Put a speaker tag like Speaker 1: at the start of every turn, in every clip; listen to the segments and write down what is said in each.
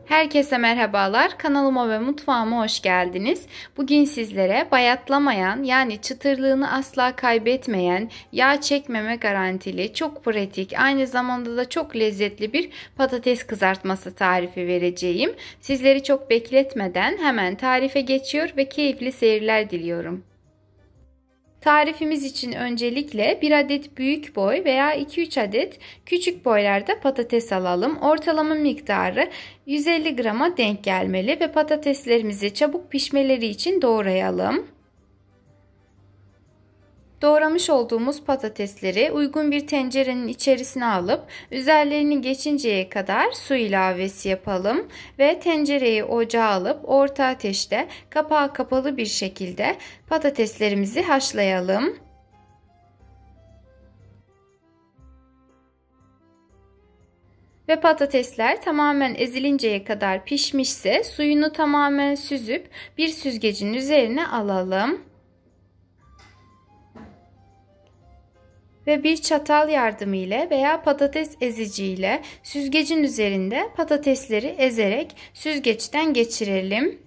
Speaker 1: Herkese merhabalar. Kanalıma ve mutfağıma hoş geldiniz. Bugün sizlere bayatlamayan yani çıtırlığını asla kaybetmeyen, yağ çekmeme garantili, çok pratik, aynı zamanda da çok lezzetli bir patates kızartması tarifi vereceğim. Sizleri çok bekletmeden hemen tarife geçiyor ve keyifli seyirler diliyorum. Tarifimiz için öncelikle 1 adet büyük boy veya 2-3 adet küçük boylarda patates alalım. Ortalama miktarı 150 grama denk gelmeli ve patateslerimizi çabuk pişmeleri için doğrayalım. Doğramış olduğumuz patatesleri uygun bir tencerenin içerisine alıp üzerlerini geçinceye kadar su ilavesi yapalım ve tencereyi ocağa alıp orta ateşte kapağı kapalı bir şekilde patateslerimizi haşlayalım. Ve patatesler tamamen ezilinceye kadar pişmişse suyunu tamamen süzüp bir süzgecin üzerine alalım. Ve bir çatal yardımıyla veya patates eziciyle süzgecin üzerinde patatesleri ezerek süzgeçten geçirelim.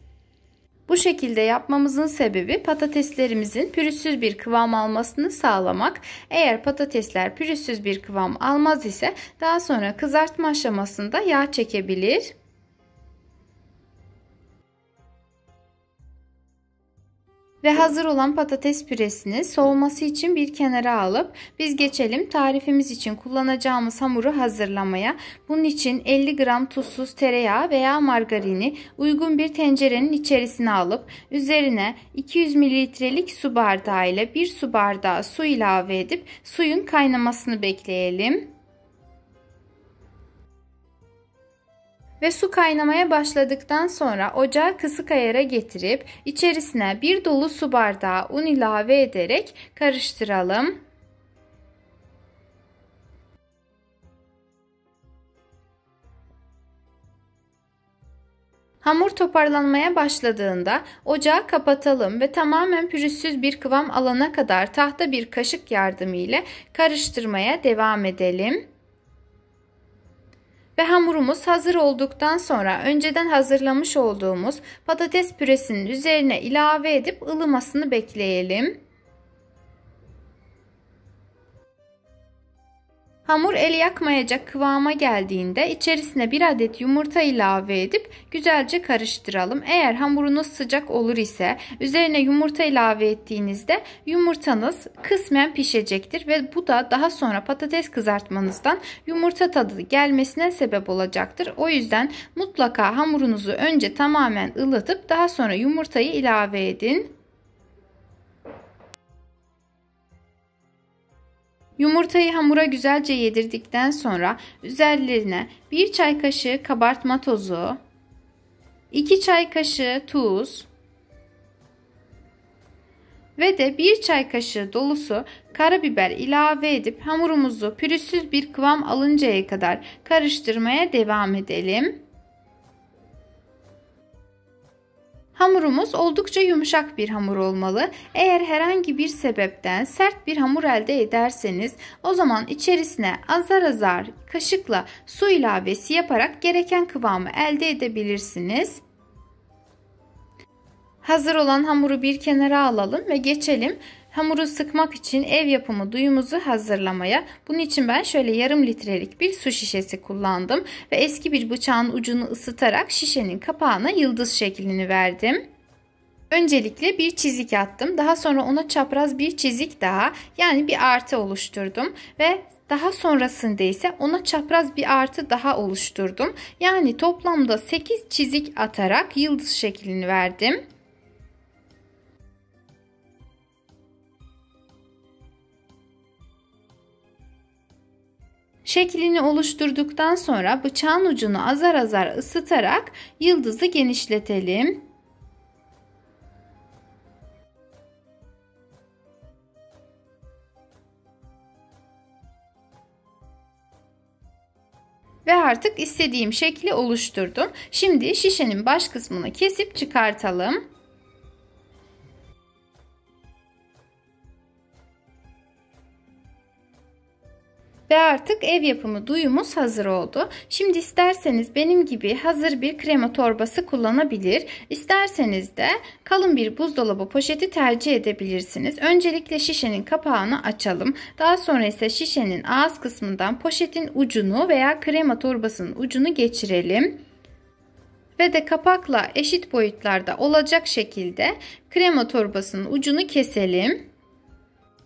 Speaker 1: Bu şekilde yapmamızın sebebi patateslerimizin pürüzsüz bir kıvam almasını sağlamak. Eğer patatesler pürüzsüz bir kıvam almaz ise daha sonra kızartma aşamasında yağ çekebilir. Ve hazır olan patates püresini soğuması için bir kenara alıp biz geçelim tarifimiz için kullanacağımız hamuru hazırlamaya. Bunun için 50 gram tuzsuz tereyağı veya margarini uygun bir tencerenin içerisine alıp üzerine 200 mililitrelik su bardağı ile 1 su bardağı su ilave edip suyun kaynamasını bekleyelim. Ve su kaynamaya başladıktan sonra ocağı kısık ayara getirip içerisine bir dolu su bardağı un ilave ederek karıştıralım. Hamur toparlanmaya başladığında ocağı kapatalım ve tamamen pürüzsüz bir kıvam alana kadar tahta bir kaşık yardımıyla karıştırmaya devam edelim. Ve hamurumuz hazır olduktan sonra önceden hazırlamış olduğumuz patates püresinin üzerine ilave edip ılımasını bekleyelim. Hamur el yakmayacak kıvama geldiğinde içerisine 1 adet yumurta ilave edip güzelce karıştıralım. Eğer hamurunuz sıcak olur ise üzerine yumurta ilave ettiğinizde yumurtanız kısmen pişecektir ve bu da daha sonra patates kızartmanızdan yumurta tadı gelmesine sebep olacaktır. O yüzden mutlaka hamurunuzu önce tamamen ılıtıp daha sonra yumurtayı ilave edin. Yumurtayı hamura güzelce yedirdikten sonra üzerlerine 1 çay kaşığı kabartma tozu, 2 çay kaşığı tuz ve de 1 çay kaşığı dolusu karabiber ilave edip hamurumuzu pürüzsüz bir kıvam alıncaya kadar karıştırmaya devam edelim. Hamurumuz oldukça yumuşak bir hamur olmalı. Eğer herhangi bir sebepten sert bir hamur elde ederseniz o zaman içerisine azar azar kaşıkla su ilavesi yaparak gereken kıvamı elde edebilirsiniz. Hazır olan hamuru bir kenara alalım ve geçelim hamuru sıkmak için ev yapımı duyumuzu hazırlamaya. Bunun için ben şöyle yarım litrelik bir su şişesi kullandım ve eski bir bıçağın ucunu ısıtarak şişenin kapağına yıldız şeklini verdim. Öncelikle bir çizik attım. Daha sonra ona çapraz bir çizik daha yani bir artı oluşturdum ve daha sonrasında ise ona çapraz bir artı daha oluşturdum. Yani toplamda 8 çizik atarak yıldız şeklini verdim. Şeklini oluşturduktan sonra bıçağın ucunu azar azar ısıtarak yıldızı genişletelim. Ve artık istediğim şekli oluşturdum. Şimdi şişenin baş kısmını kesip çıkartalım. Ve artık ev yapımı duyumuz hazır oldu. Şimdi isterseniz benim gibi hazır bir krema torbası kullanabilir. İsterseniz de kalın bir buzdolabı poşeti tercih edebilirsiniz. Öncelikle şişenin kapağını açalım. Daha sonra ise şişenin ağız kısmından poşetin ucunu veya krema torbasının ucunu geçirelim. Ve de kapakla eşit boyutlarda olacak şekilde krema torbasının ucunu keselim.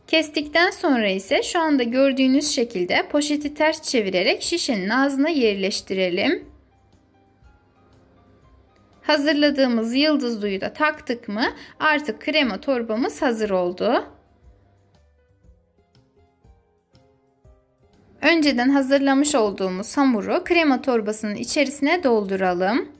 Speaker 1: Kestikten sonra ise şu anda gördüğünüz şekilde poşeti ters çevirerek şişenin ağzına yerleştirelim. Hazırladığımız yıldızlığı da taktık mı artık krema torbamız hazır oldu. Önceden hazırlamış olduğumuz hamuru krema torbasının içerisine dolduralım.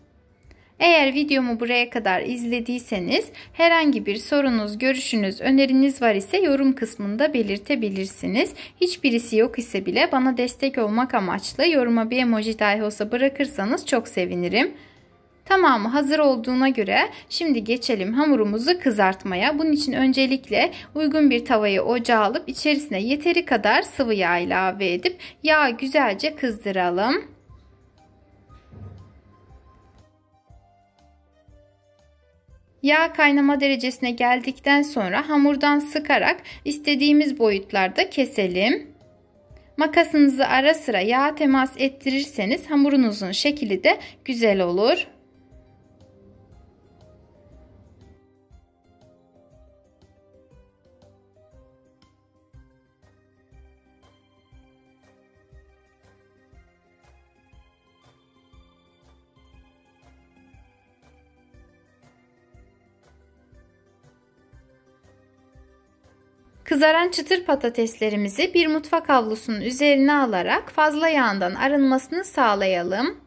Speaker 1: Eğer videomu buraya kadar izlediyseniz herhangi bir sorunuz, görüşünüz, öneriniz var ise yorum kısmında belirtebilirsiniz. Hiçbirisi yok ise bile bana destek olmak amaçlı yoruma bir emoji dahi olsa bırakırsanız çok sevinirim. Tamamı hazır olduğuna göre şimdi geçelim hamurumuzu kızartmaya. Bunun için öncelikle uygun bir tavayı ocağa alıp içerisine yeteri kadar sıvı yağ ilave edip yağı güzelce kızdıralım. Yağ kaynama derecesine geldikten sonra hamurdan sıkarak istediğimiz boyutlarda keselim. Makasınızı ara sıra yağa temas ettirirseniz hamurunuzun şekli de güzel olur. Kızaran çıtır patateslerimizi bir mutfak havlusunun üzerine alarak fazla yağından arınmasını sağlayalım.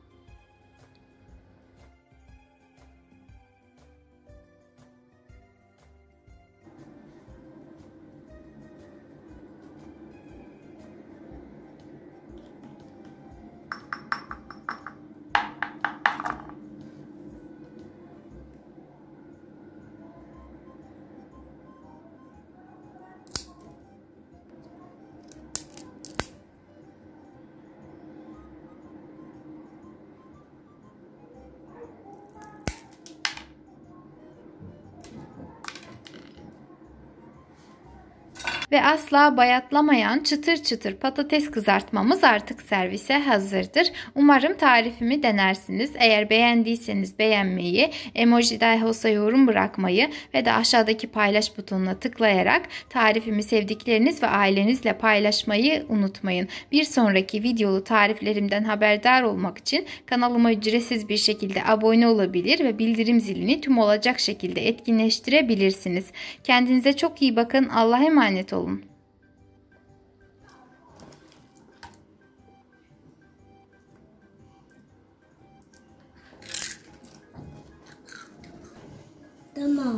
Speaker 1: Ve asla bayatlamayan çıtır çıtır patates kızartmamız artık servise hazırdır. Umarım tarifimi denersiniz. Eğer beğendiyseniz beğenmeyi, emoji dahi olsa yorum bırakmayı ve de aşağıdaki paylaş butonuna tıklayarak tarifimi sevdikleriniz ve ailenizle paylaşmayı unutmayın. Bir sonraki videolu tariflerimden haberdar olmak için kanalıma ücretsiz bir şekilde abone olabilir ve bildirim zilini tüm olacak şekilde etkinleştirebilirsiniz. Kendinize çok iyi bakın. Allah'a emanet olun.
Speaker 2: Tamam.